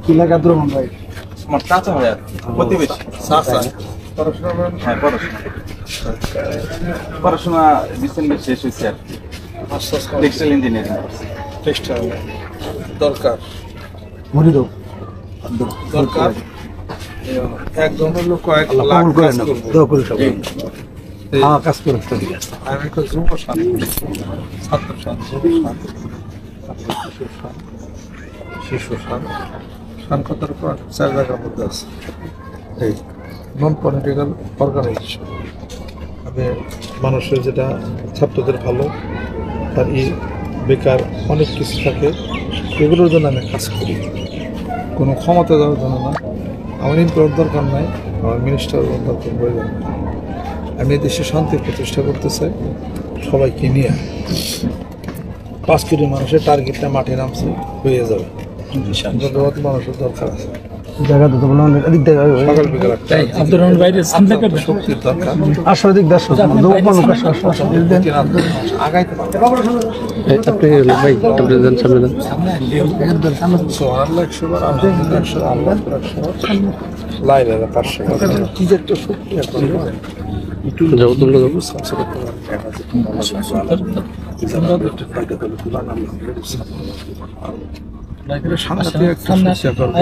কি লাগে আব্দুর ভাই? আমার চাচা হয় আর প্রতিবেশী। চাচা হ্যাঁ, পড়াশোনা রিসেন্টলি শেষ হয়েছে আর টেক্সটাইল ইঞ্জিনিয়ারিং। টেক্সটাইল দরকার মরিদ দরকার একদম লোক কয়েক লাখ করে না দোয়া করে সব হ্যাঁ কাজ করে আমি একটা যুব ছাত্র শিশু শানকতার পর 4 জায়গার মধ্যে আছে এই নন পলিটিক্যাল অর্গানাইজেশন। আমি মানুষের যেটা ছাত্রদের ভালো তার বেকার অনেক কিছু থাকে, এগুলোর জন্য আমি কাজ করি। কোনো ক্ষমতা দেওয়ার জন্য না, আমার ইমপ্লয়ের দরকার নাই, আমার মিনিস্টারের দরকার প্রয়োজন নেই। আমি দেশে শান্তি প্রতিষ্ঠা করতে চাই সবাইকে নিয়ে। 5 কোটি মানুষের টার্গেটটা মাঠে নামছে, হয়ে যাবে। যত মানুষের দরকার আছে জায়গা তো বললাম সকাল বিকাল আব্দুর রহমান বাইরে শক্তির দরকার আসলে দিক দর্শক আগাইতে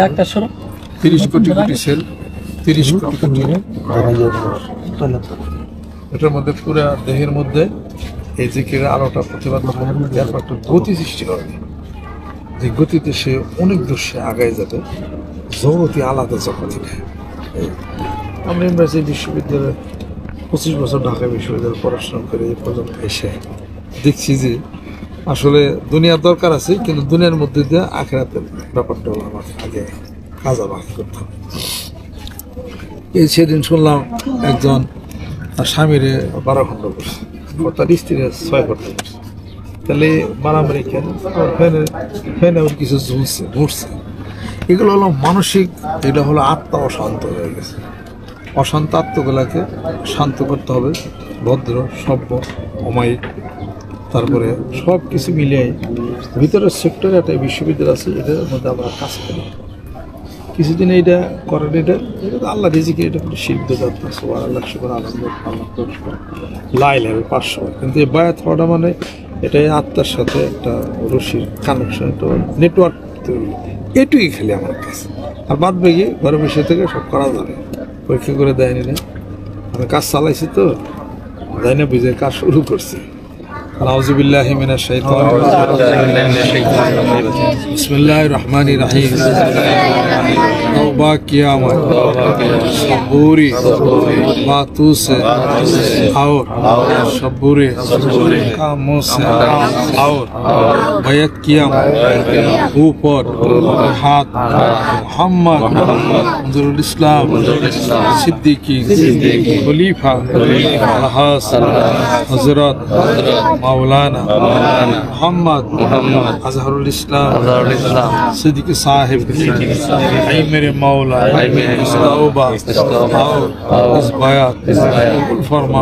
একটা 30 কোটি সেল, 30 কোটি এটার মধ্যে পুরো দেহের মধ্যে এই জিকিরের আলোটা প্রতিবাদ একটা গতি সৃষ্টি করে, যে গতিতে সে অনেক দূর সে আগায় যাবে, জগতি আলাদা জগৎ। আমরা ইউনিভার্সিটি বিশ্ববিদ্যালয়ে 25 বছর ঢাকা বিশ্ববিদ্যালয়ে পড়াশোনা করে এই পর্যন্ত এসে দেখছি যে আসলে দুনিয়ার দরকার আছে, কিন্তু দুনিয়ার মধ্যে দিয়ে আখিরাতের ব্যাপারটা আমার আগে কাজা বাকি করতে হবে। এই সেদিন শুনলাম একজন তার স্বামীরে 12 খণ্ড করছে, তার স্ত্রীর 6 খণ্ড করছে। তাহলে মারামারি কেন? ফ্যানে ওর কিছু ঝুলছে। এগুলো হলো মানসিক, এটা হলো আত্মা অশান্ত হয়ে গেছে। অশান্ত আত্মগুলাকে শান্ত করতে হবে, ভদ্র সভ্য অমায়িক, তারপরে সব কিছু মিলিয়ে ভিতরের সেক্টরে একটা বিশ্ববিদ্যালয় আছে, এটার মধ্যে আমরা কাজ করি। কিছুদিন এইটা করেন, এটা আল্লাহ রিজিকে, এটা কোনো শিল্প যাত্রা সবার আল্লাহ শুকর আনন্দ লাই লাগবে 500, কিন্তু এই বায়াত হওয়াটা মানে এটাই আত্মার সাথে একটা রশির কানেকশন, একটা নেটওয়ার্ক তৈরি, এটুকুই খালি আমার কাছে। আর বাদ বাকি ঘরে বসে থেকে সব করা যাবে, পরীক্ষা করে দেয়নি না, আমি কাজ চালাইছি তো যাই না, বুঝে কাজ শুরু করছি। আউযুবিল্লাহি মিনাশ শাইতানির রাজিম। বিসমিল্লাহির রহমানির রহিম। तौबा किया मैं सबूरी बातों से और सबूरी कामों से और बैत किया ऊपर हाथ मोहम्मद मंजरुल इस्लाम सिद्दीकी खलीफा अलहास हजरत मौलाना मोहम्मद अजहरुल इस्लाम सिद्दीकी साहिब मेरे मौला इस्तौबा और इस बायात फरमा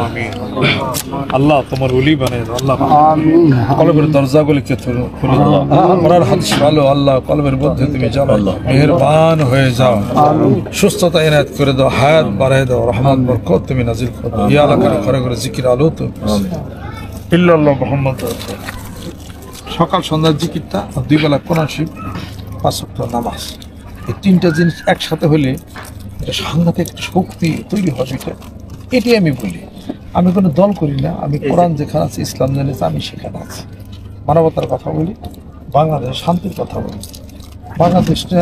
आमीन। আল্লাহ তোমার ওলি বানায় দাও, আল্লাহ কলবের দরজাগুলিকে খুলে দাও, আমরার হাদিস ভালো আল্লাহ কলবের মধ্যে তুমি জানো, মেহেরবান হয়ে যাও, সুস্থতা এনায়েত করে দাও, হায়াত বাড়ায় দাও, রহমত বরকত তুমি নাজিল করে দাও। ইয়া আল্লাহ করে করে জিকির আলো তো ইল্লাল্লাহ মুহাম্মদ। সকাল সন্ধ্যার জিকিরটা, 2 বেলা কোরআন শরীফ, 5 ওয়াক্ত নামাজ, এই 3টা জিনিস একসাথে হলে এটা সাংঘাতিক একটা শক্তি তৈরি হবে। এটাই আমি বলি, আমি কোনো দল করি না, আমি কোরআন যেখানে আছে, ইসলাম জেনেছে, আমি সেখানে আছি, মানবতার কথা বলি, বাংলাদেশ শান্তির কথা বলি। বাংলাদেশটা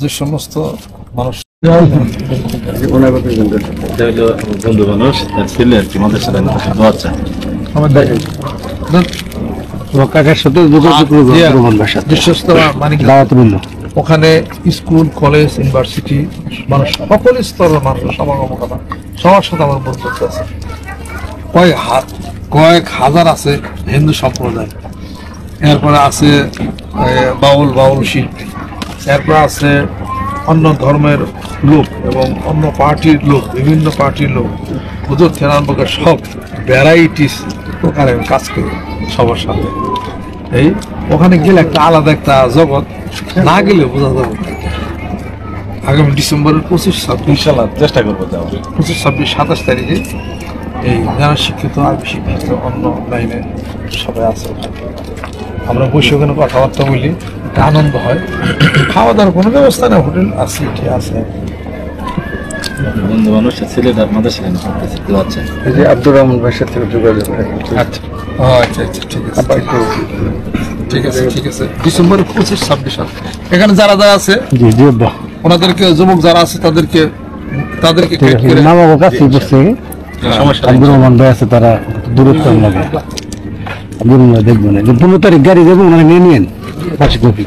যে সমস্ত মানুষ বন্ধু মানুষ ছেলে আর কি, আমাদের সাথে আমার কাকার সাথে বিশ্বস্ত মানে ওখানে স্কুল কলেজ ইউনিভার্সিটি মানুষ সকল স্তরের মানুষ সমাগম করা, সবার সাথে আমার বন্ধুত্ব আছে। কয়েক হাজার আছে হিন্দু সম্প্রদায়, এরপরে আছে বাউল শিল্পী, এরপরে আছে অন্য ধর্মের লোক এবং অন্য পার্টির লোক, বিভিন্ন পার্টির লোক, হুজুর থেকে আরম্ভ করে সব ভ্যারাইটিস প্রকারে আমি কাজ করি সবার সাথে। এই ওখানে গেলে একটা আলাদা একটা জগৎ, না গেলে বোঝা যাবে না। আগামী ডিসেম্বরের 25-26 ইনশাল্লাহ চেষ্টা করবো যাওয়ার। 25-26-27 তারিখে এই যারা শিক্ষিত আর শিক্ষিত অন্য লাইনে সবাই আছে, আমরা বসে ওখানে কথাবার্তা বলি, একটা আনন্দ হয়। খাওয়া দাওয়ার কোনো ব্যবস্থা নেই, হোটেল আছে, ঠিক আছে। বন্ধু মানুষের ছেলেটা মাদ্রাসা কেন করতেছে কেউ আছে? এই যে আব্দুর রহমান ভাইয়ের সাথে যোগাযোগ রাখেন। আচ্ছা ও আচ্ছা আচ্ছা, ঠিক আছে ঠিক আছে ঠিক আছে। ডিসেম্বরের 25-26 এখানে যারা যারা আছে জি জি আব্বা, ওনাদেরকে, যুবক যারা আছে তাদেরকে ঠিক guide আছে। করে নামাবো কাছেই বসছে, সমস্যা আব্দুর রহমান ভাই আছে, তারা দূরত্ব লাগে। আব্দুর রহমান ভাই দেখবেন যে 15 তারিখ গাড়ি যাবো, ওনারা নিয়ে নিয়েন 5 কপি।